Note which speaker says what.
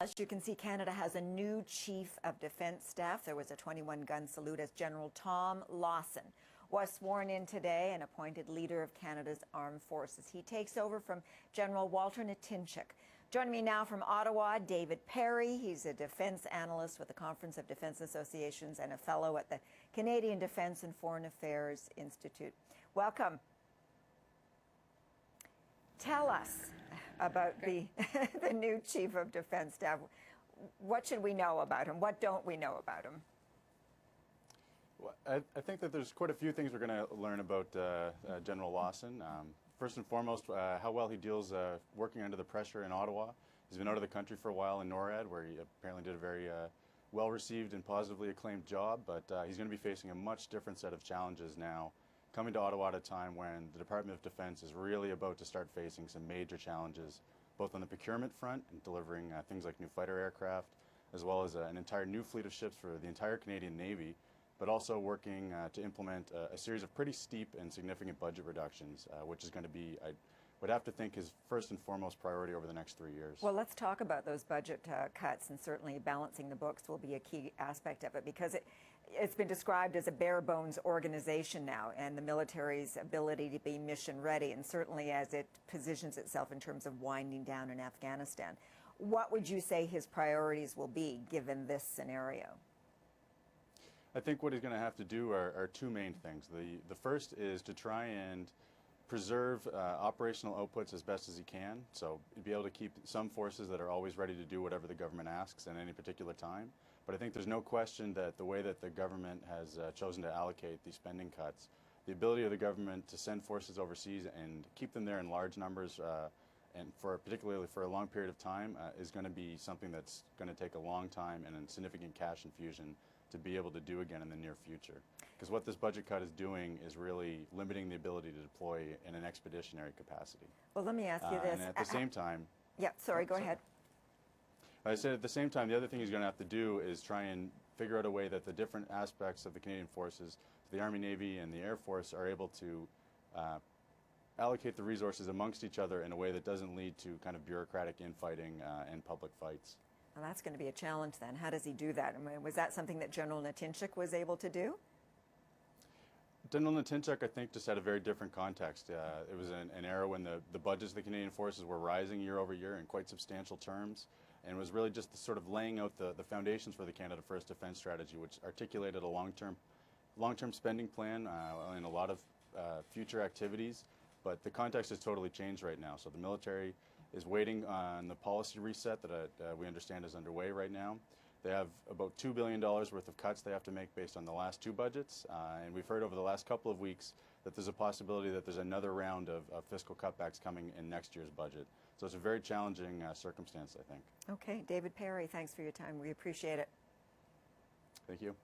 Speaker 1: As you can see, Canada has a new Chief of Defence Staff. There was a 21-gun salute as General Tom Lawson was sworn in today and appointed leader of Canada's armed forces. He takes over from General Walter Natinchuk. Joining me now from Ottawa, David Perry. He's a defence analyst with the Conference of Defence Associations and a fellow at the Canadian Defence and Foreign Affairs Institute. Welcome. Tell us about the new Chief of Defence Staff. What should we know about him? What don't we know about him?
Speaker 2: Well, I think that there's quite a few things we're going to learn about General Lawson. First and foremost, how well he deals working under the pressure in Ottawa. He's been out of the country for a while in NORAD, where he apparently did a very well-received and positively acclaimed job, but he's going to be facing a much different set of challenges now, coming to Ottawa at a time when the Department of Defense is really about to start facing some major challenges, both on the procurement front and delivering things like new fighter aircraft, as well as an entire new fleet of ships for the entire Canadian Navy, but also working to implement a series of pretty steep and significant budget reductions, which is going to be, I would have to think, his first and foremost priority over the next 3 years.
Speaker 1: Well, let's talk about those budget cuts, and certainly balancing the books will be a key aspect of it, because it's been described as a bare-bones organization now, and the military's ability to be mission-ready, and certainly as it positions itself in terms of winding down in Afghanistan. What would you say his priorities will be, given this scenario?
Speaker 2: I think what he's going to have to do are two main things. The first is to try and preserve operational outputs as best as he can, so be able to keep some forces that are always ready to do whatever the government asks at any particular time. But I think there's no question that the way that the government has chosen to allocate these spending cuts, the ability of the government to send forces overseas and keep them there in large numbers and particularly for a long period of time is going to be something that's going to take a long time and a significant cash infusion to be able to do again in the near future. Because what this budget cut is doing is really limiting the ability to deploy in an expeditionary capacity.
Speaker 1: Well, let me ask you this.
Speaker 2: And at the same time...
Speaker 1: Yeah, sorry, go ahead.
Speaker 2: I said at the same time, the other thing he's going to have to do is try and figure out a way that the different aspects of the Canadian forces, the Army, Navy, and the Air Force are able to allocate the resources amongst each other in a way that doesn't lead to kind of bureaucratic infighting and public fights.
Speaker 1: Well, that's going to be a challenge then. How does he do that? I mean, was that something that General Natinchuk was able to do?
Speaker 2: General Natinchuk, I think, just had a very different context. It was an era when the budgets of the Canadian forces were rising year over year in quite substantial terms, and it was really just the sort of laying out the foundations for the Canada First defense strategy, which articulated a long-term spending plan and a lot of future activities. But the context has totally changed right now. So the military is waiting on the policy reset that we understand is underway right now. They have about $2 billion worth of cuts they have to make based on the last two budgets. And we've heard over the last couple of weeks that there's a possibility that there's another round of fiscal cutbacks coming in next year's budget. So it's a very challenging circumstance, I think.
Speaker 1: Okay, David Perry, thanks for your time. We appreciate it.
Speaker 2: Thank you.